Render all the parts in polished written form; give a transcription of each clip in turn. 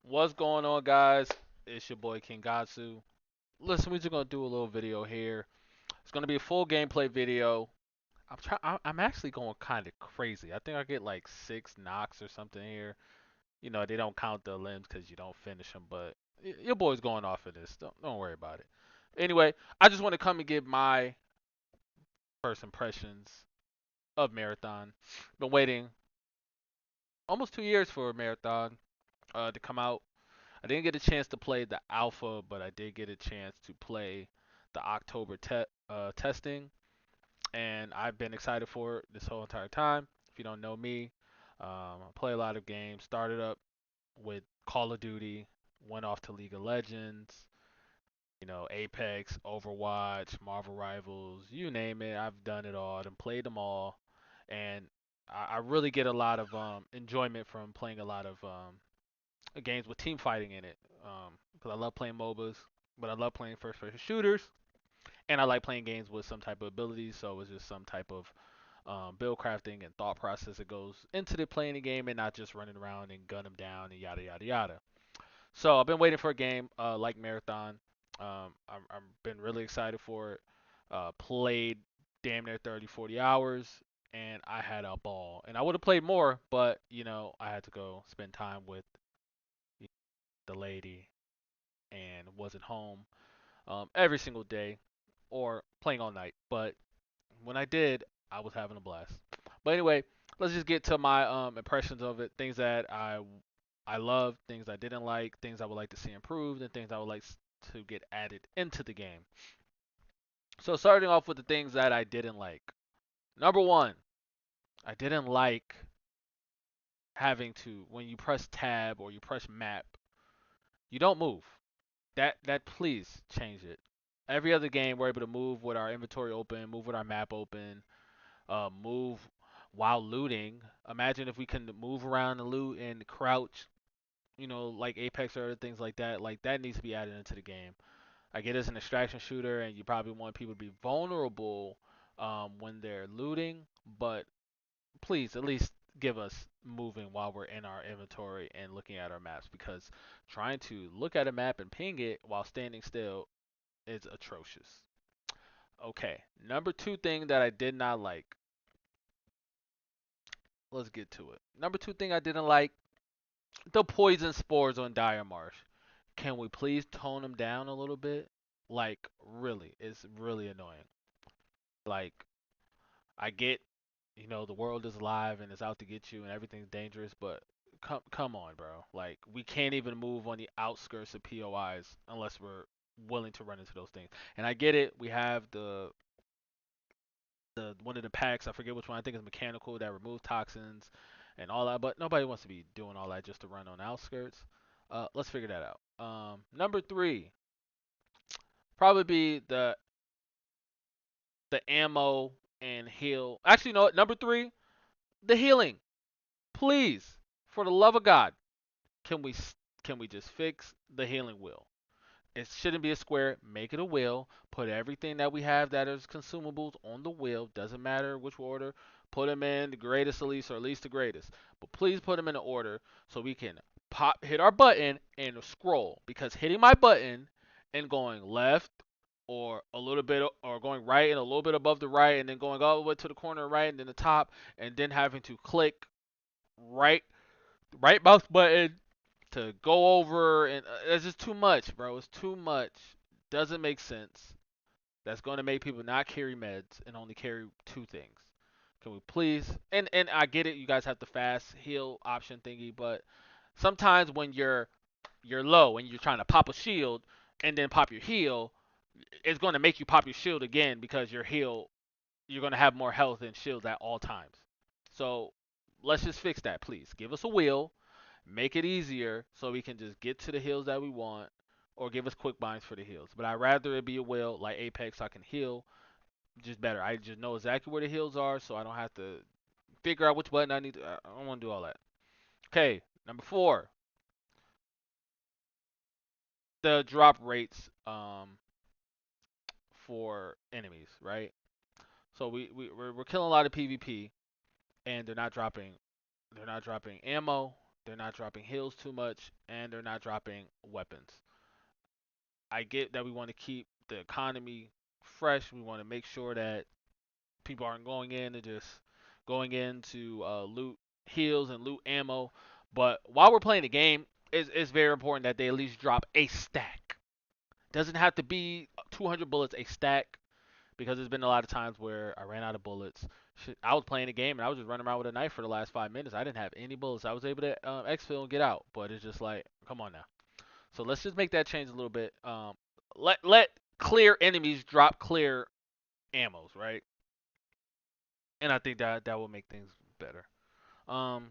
What's going on, guys? It's your boy King Gatsu. Listen, we're just gonna do a little video here. It's gonna be a full gameplay video. I'm actually going kind of crazy. I think I get like 6 knocks or something here. You know, they don't count the limbs because you don't finish them, but your boy's going off of this. Don't worry about it. Anyway, I just want to come and give my first impressions of Marathon. Been waiting almost 2 years for Marathon to come out. I didn't get a chance to play the alpha, but I did get a chance to play the October testing, and I've been excited for it this whole entire time. If you don't know me, I play a lot of games. Started up with Call of Duty, went off to League of Legends, Apex, Overwatch, Marvel Rivals, you name it. I've done it all and played them all, and I really get a lot of enjoyment from playing a lot of games with team fighting in it. Because I love playing MOBAs, but I love playing first-person shooters, and I like playing games with some type of abilities. So it's just some type of build crafting and thought process that goes into the playing the game, and not just running around and gun them down and yada yada yada. So I've been waiting for a game like Marathon. I've been really excited for it. Played damn near 30, 40 hours, and I had a ball. And I would have played more, but I had to go spend time with the lady and wasn't home every single day or playing all night. But when I did, I was having a blast. But anyway, let's just get to my impressions of it. Things that I love, things I didn't like, things I would like to see improved, and things I would like to get added into the game. So starting off with the things that I didn't like. Number one, I didn't like having to when you press tab or you press map, you don't move. That please change it. Every other game we're able to move with our inventory open, move with our map open, move while looting. Imagine if we can move around and loot and crouch, like Apex or other things like that. Like that needs to be added into the game. I get it's an extraction shooter, and you probably want people to be vulnerable when they're looting, but please at least give us moving while we're in our inventory and looking at our maps because trying to look at a map and ping it while standing still is atrocious. Okay, number two thing that I did not like. Let's get to it. Number two thing I didn't like, the poison spores on Dire Marsh. Can we please tone them down a little bit? Like, really, it's really annoying. Like, I get, the world is alive and it's out to get you and everything's dangerous, but come on, bro. Like, we can't even move on the outskirts of POIs unless we're willing to run into those things. And I get it. We have the one of the packs. I forget which one. I think it's mechanical that remove toxins and all that. But nobody wants to be doing all that just to run on outskirts. Let's figure that out. Number three, probably be the ammo and heal. Actually, no. Number three, the healing. Please, for the love of God, can we can we just fix the healing wheel? It shouldn't be a square. Make it a wheel. Put everything that we have that is consumables on the wheel. Doesn't matter which order. Put them in the greatest to least or least to greatest. But please put them in the order so we can hit our button and scroll. Because hitting my button and going left or a little bit or going right and a little bit above the right and then going all the way to the corner right and then the top and then having to click right mouse button to go over and it's just too much, bro. It's too much. Doesn't make sense. That's going to make people not carry meds and only carry two things. Can we please? And I get it. You guys have the fast heal option thingy, but sometimes when you're low and you're trying to pop a shield and then pop your heal, it's going to make you pop your shield again because your heal you're going to have more health and shield at all times. So let's just fix that, please. Give us a wheel, make it easier so we can just get to the heals that we want, or give us quick binds for the heals. But I'd rather it be a wheel like Apex so I can heal just better. I just know exactly where the heals are so I don't have to figure out which button I need to. I don't want to do all that. Okay, number four, the drop rates for enemies, right? So we're killing a lot of PvP and they're not dropping ammo. they're not dropping heals too much, and they're not dropping weapons. I get that we want to keep the economy fresh. We want to make sure that people aren't going in and just going in to loot heals and loot ammo. But while we're playing the game, it's very important that they at least drop a stack. Doesn't have to be 200 bullets a stack, because there's been a lot of times where I ran out of bullets. I was playing the game and I was just running around with a knife for the last 5 minutes. I didn't have any bullets. I was able to exfil and get out, but it's just like, come on now. So let's just make that change a little bit. Let clear enemies drop clear ammos, right? And I think that will make things better. Um,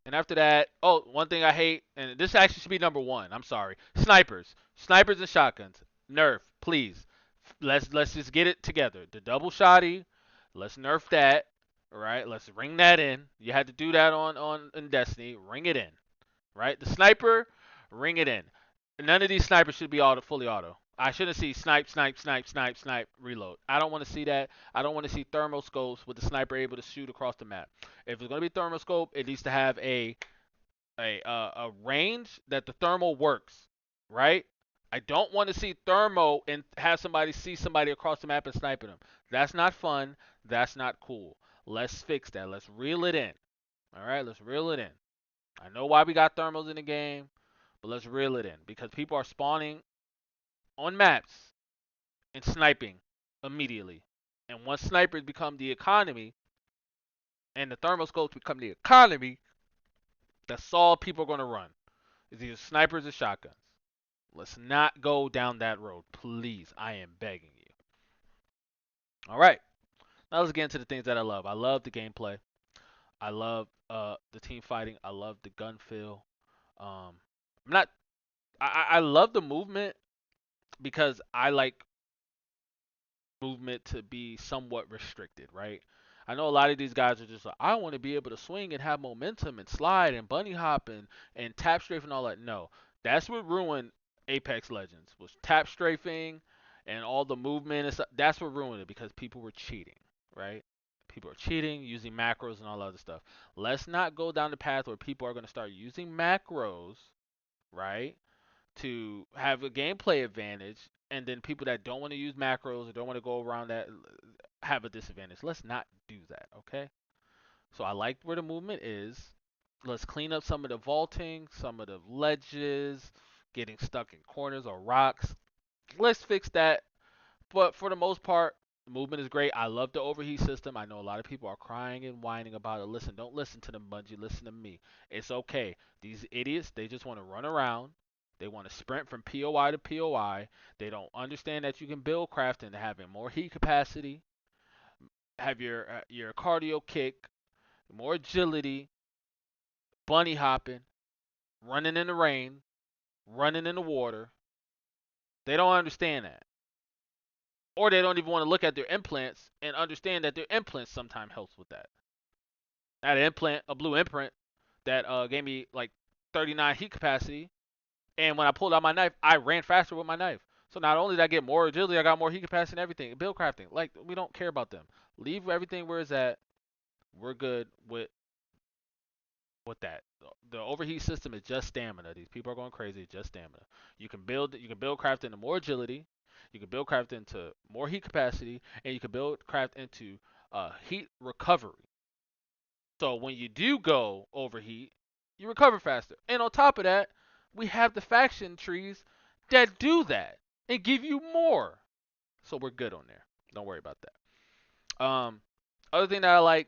and after that, oh, one thing I hate, and this actually should be number one. I'm sorry, snipers and shotguns. Nerf, please. Let's just get it together. The double shotty, let's nerf that. All right, let's ring that in. You had to do that on in Destiny. Ring it in. Right, the sniper, ring it in. None of these snipers should be fully auto. I shouldn't see snipe, snipe, snipe, snipe, snipe, reload. I don't want to see that. I don't want to see thermal scopes with the sniper able to shoot across the map. If it's gonna be thermal scope, it needs to have a range that the thermal works, right? I don't want to see thermo and have somebody see somebody across the map and sniping them. That's not fun. That's not cool. Let's fix that. Let's reel it in. All right, let's reel it in. I know why we got thermals in the game, but let's reel it in because people are spawning on maps and sniping immediately. And once snipers become the economy and the thermal scopes become the economy, that's all people are going to run. Is either snipers or shotguns. Let's not go down that road, please. I am begging you. All right. Now let's get into the things that I love. I love the gameplay. I love the team fighting. I love the gun feel. I'm not. I love the movement because I like movement to be somewhat restricted, right? I know a lot of these guys are just like, I want to be able to swing and have momentum and slide and bunny hop and tap strafe and all that. No, that's what ruined Apex Legends was tap strafing and all the movement and stuff. That's what ruined it because people were cheating, right? People are cheating, using macros and all that other stuff. Let's not go down the path where people are going to start using macros, right? To have a gameplay advantage, and then people that don't want to use macros or don't want to go around that have a disadvantage. Let's not do that, okay? So I like where the movement is. Let's clean up some of the vaulting, some of the ledges, getting stuck in corners or rocks. Let's fix that. But for the most part, the movement is great. I love the overheat system. I know a lot of people are crying and whining about it. Listen, don't listen to them, Bungie. Listen to me. It's okay. These idiots, they just want to run around. They want to sprint from POI to POI. They don't understand that you can build craft into having more heat capacity, have your cardio kick, more agility, bunny hopping, running in the rain, running in the water. They don't understand that. Or they don't even want to look at their implants and understand that their implants sometimes helps with that. I had an implant, a blue imprint, that gave me like 39 heat capacity, and when I pulled out my knife, I ran faster with my knife. So not only did I get more agility, I got more heat capacity and everything. Build crafting, like we don't care about them. Leave everything where it's at. We're good with that. The overheat system is just stamina. These people are going crazy. It's just stamina. You can build craft into more agility. You can build craft into more heat capacity, and you can build craft into heat recovery. So when you do go overheat, you recover faster. And on top of that, we have the faction trees that do that and give you more. So we're good on there. Don't worry about that. Other thing that I like,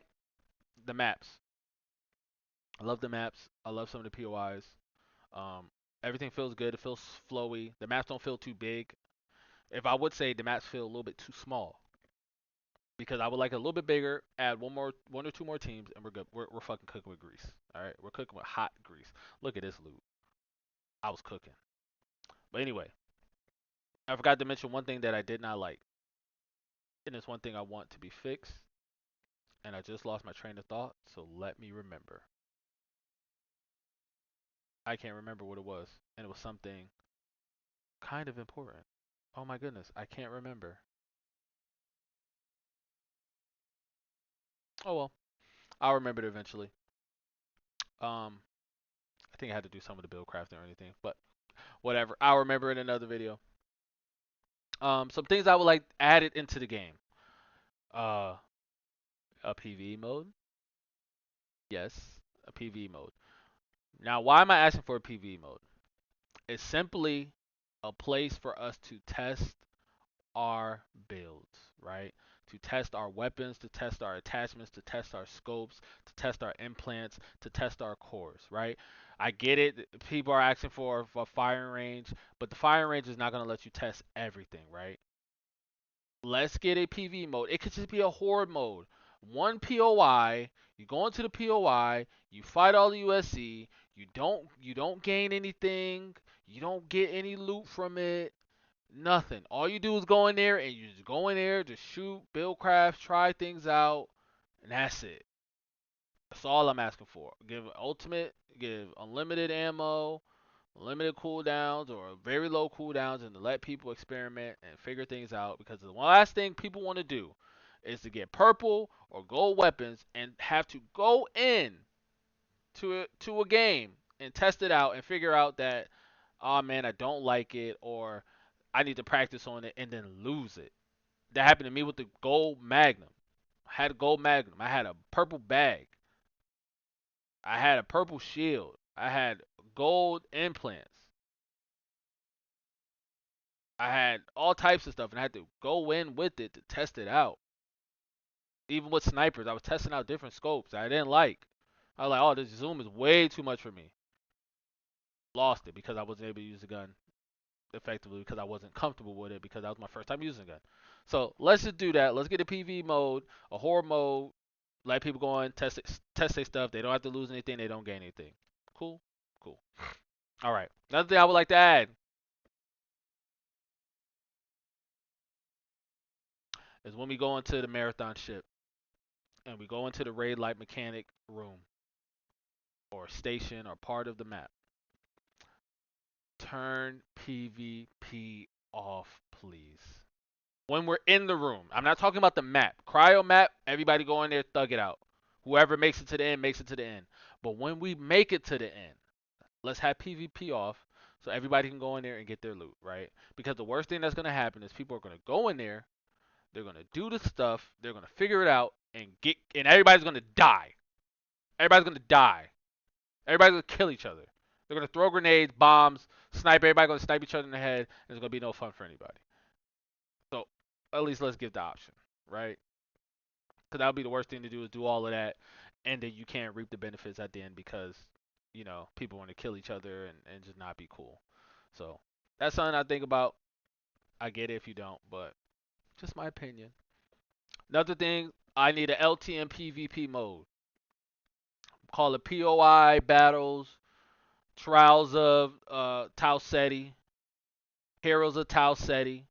the maps. I love the maps. I love some of the POIs. Everything feels good. It feels flowy. The maps don't feel too big. If I would say the maps feel a little bit too small, because I would like it a little bit bigger. Add one or two more teams, and we're good. We're fucking cooking with grease. All right, we're cooking with hot grease. Look at this loot. I was cooking. But anyway, I forgot to mention one thing that I did not like, and it's one thing I want to be fixed. And I just lost my train of thought, so let me remember. I can't remember what it was, and it was something kind of important. Oh my goodness, I can't remember. Oh well, I'll remember it eventually. think I had to do some of the build crafting or anything, but whatever. I'll remember in another video. Some things I would like added into the game. Uh, a PvE mode. Yes, a PvE mode. Now, why am I asking for a PvE mode? It's simply a place for us to test our builds, right? To test our weapons, to test our attachments, to test our scopes, to test our implants, to test our cores, right? I get it. People are asking for a firing range, but the firing range is not going to let you test everything, right? Let's get a PV mode. It could just be a horde mode. One POI. You go into the POI. You fight all the USC. You don't gain anything. You don't get any loot from it. Nothing. All you do is go in there and you just go in there, just shoot, build crafts, try things out, and that's it. That's all I'm asking for. Give ultimate, give unlimited ammo, limited cooldowns or very low cooldowns, and to let people experiment and figure things out. Because the last thing people want to do is to get purple or gold weapons and have to go in to a game and test it out and figure out that, oh man, I don't like it, or I need to practice on it and then lose it. That happened to me with the gold magnum. I had a gold magnum. I had a purple bag. I had a purple shield. I had gold implants. I had all types of stuff and I had to go in with it to test it out. Even with snipers, I was testing out different scopes I didn't like. I was like, oh, this zoom is way too much for me. Lost it because I wasn't able to use the gun effectively because I wasn't comfortable with it because that was my first time using a gun. So let's just do that. Let's get a PV mode, a horror mode. Let people go in, test their stuff. They don't have to lose anything. They don't gain anything. Cool, cool. All right. Another thing I would like to add is when we go into the marathon ship and we go into the raid light mechanic room or station or part of the map. Turn PvP off, please. When we're in the room, I'm not talking about the map. Cryo map, everybody go in there, thug it out. Whoever makes it to the end, makes it to the end. But when we make it to the end, let's have PvP off so everybody can go in there and get their loot, right? Because the worst thing that's going to happen is people are going to go in there, they're going to do the stuff, they're going to figure it out, and everybody's going to die. Everybody's going to die. Everybody's gonna kill each other. They're gonna throw grenades, bombs, snipe. Everybody gonna snipe each other in the head. And there's gonna be no fun for anybody. So at least let's give the option, right? Because that would be the worst thing to do is do all of that, and then you can't reap the benefits at the end because people want to kill each other and just not be cool. So that's something I think about. I get it if you don't, but just my opinion. Another thing, I need a LTM PvP mode. Call it POI battles, Trials of Tau Ceti, Heroes of Tau Ceti,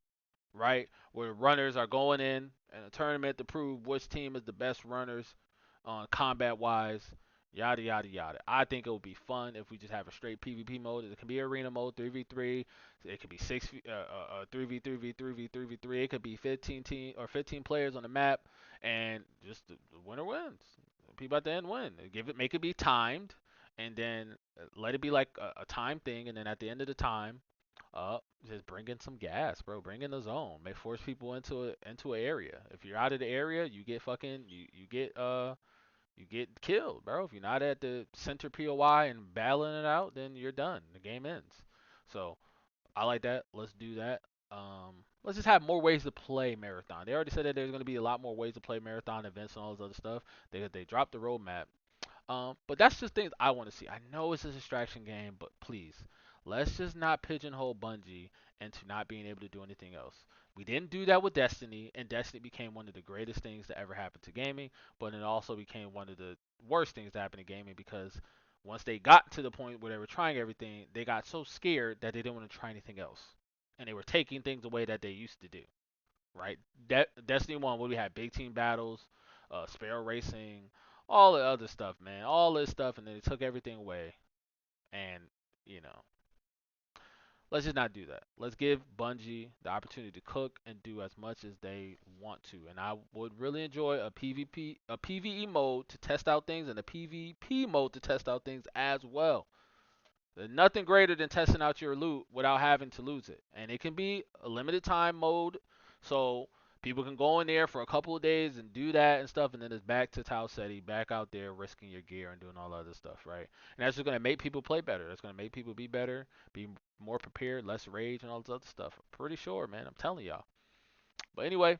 right? Where runners are going in a tournament to prove which team is the best runners on combat wise, yada yada yada. I think it would be fun if we just have a straight PvP mode. It can be arena mode, 3v3. It could be 3v3v3v3v3. It could be 15 players on the map, and just the winner wins. People at the end win. Make it be timed, and then let it be like a time thing, and then at the end of the time, just bring in some gas, bro. Bring in the zone. May force people into an area. If you're out of the area, you get fucking you get killed, bro. If you're not at the center POI and battling it out, then you're done. The game ends. So I like that. Let's do that. Let's just have more ways to play Marathon. They already said that there's going to be a lot more ways to play Marathon events and all this other stuff. They dropped the roadmap. But that's just things I want to see. I know it's a distraction game, but please, let's just not pigeonhole Bungie into not being able to do anything else. We didn't do that with Destiny, and Destiny became one of the greatest things to ever happen to gaming, but it also became one of the worst things to happen to gaming because once they got to the point where they were trying everything, they got so scared that they didn't want to try anything else. And they were taking things away that they used to do, right? Destiny 1, where we had big team battles, Sparrow Racing, all the other stuff, man. All this stuff, and then they took everything away. And, you know, let's just not do that. Let's give Bungie the opportunity to cook and do as much as they want to. And I would really enjoy a PvE mode to test out things and a PvP mode to test out things as well. There's nothing greater than testing out your loot without having to lose it. And it can be a limited time mode, so people can go in there for a couple of days and do that and stuff, and then it's back to Tau Ceti, back out there risking your gear and doing all other stuff, right? And that's just gonna make people play better. That's gonna make people be better, be more prepared, less rage, and all this other stuff. I'm pretty sure, man. I'm telling y'all. But anyway,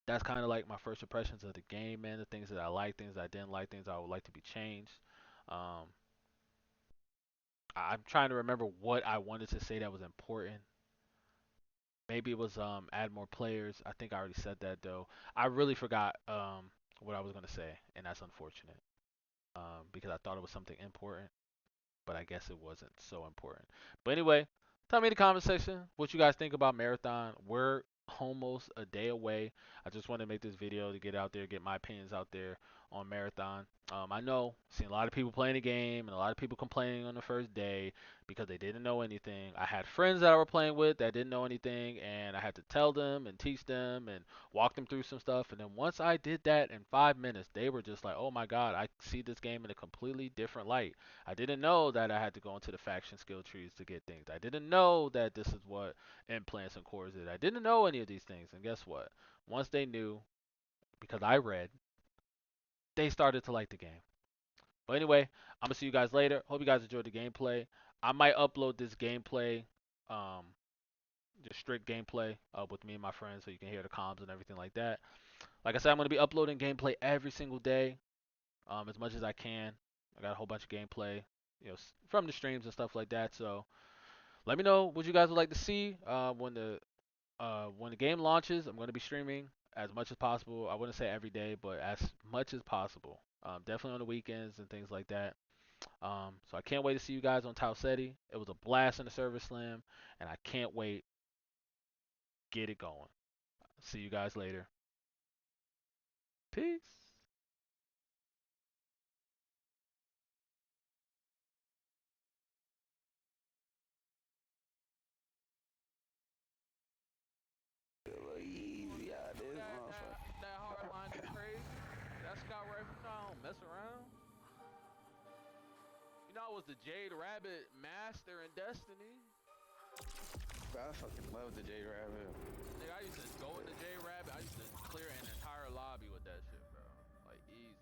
that's kind of like my first impressions of the game, man. The things that I like, things I didn't like, things I would like to be changed. Um, I'm trying to remember what I wanted to say that was important. Maybe it was add more players. I think I already said that though. I really forgot what I was gonna say, and that's unfortunate. Because I thought it was something important, but I guess it wasn't so important. But anyway, tell me in the comment section what you guys think about Marathon. We're almost a day away. I just want to make this video to get out there, get my opinions out there on Marathon. I know, seen a lot of people playing the game and a lot of people complaining on the first day because they didn't know anything. I had friends that I were playing with that didn't know anything, and I had to tell them and teach them and walk them through some stuff. And then once I did that in 5 minutes, they were just like, "Oh my God, I see this game in a completely different light." I didn't know that I had to go into the faction skill trees to get things. I didn't know that this is what implants and cores did. I didn't know any of these things. And guess what? Once they knew, because I read, they started to like the game. But anyway, I'm gonna see you guys later. Hope you guys enjoyed the gameplay. I might upload this gameplay, um, just strict gameplay, with me and my friends, so you can hear the comms and everything like that. Like I said, I'm gonna be uploading gameplay every single day, as much as I can. I got a whole bunch of gameplay, from the streams and stuff like that. So let me know what you guys would like to see when the game launches. I'm going to be streaming as much as possible. I wouldn't say every day, but as much as possible. Definitely on the weekends and things like that. So I can't wait to see you guys on Tau Ceti. It was a blast in the Service Slam, and I can't wait. Get it going. See you guys later. Peace. Easy out this That, motherfucker. that, that hard line is crazy. That scout rifle, I don't mess around. I was the Jade Rabbit master in Destiny. Bro, I fucking love the J Rabbit. Nigga, I used to go in the J Rabbit. I used to clear an entire lobby with that shit, bro. Like easy.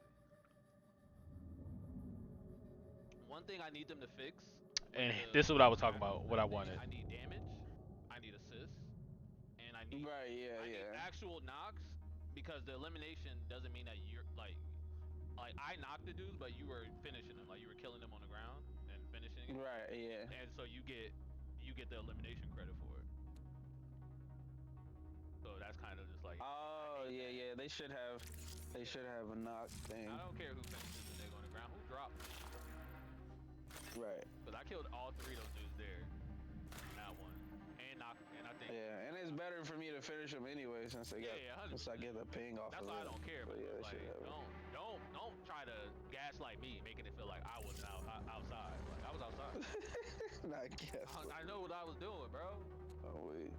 One thing I need them to fix. And this is what I was talking about. What I wanted. I need damage. I need assist, and Right, yeah, I need yeah. actual knocks, because the elimination doesn't mean that you're like I knocked the dudes, but you were finishing them. Like you were killing them on the ground and finishing it. Right, yeah. And so you get the elimination credit for it. So that's kind of just like Oh, yeah, that. yeah. They should have a knock thing. I don't care who finishes the nigga on the ground. Who dropped me? Right. Because I killed all three of those dudes there. That one. And I think. Yeah, and it's better for me to finish them anyway since since I get the ping off That's of why I it. don't care. But But yeah, they like, should have it. don't try to gaslight me, making it feel like I wasn't outside. Like I was outside. Not guess. I know what I was doing, bro. Oh wait.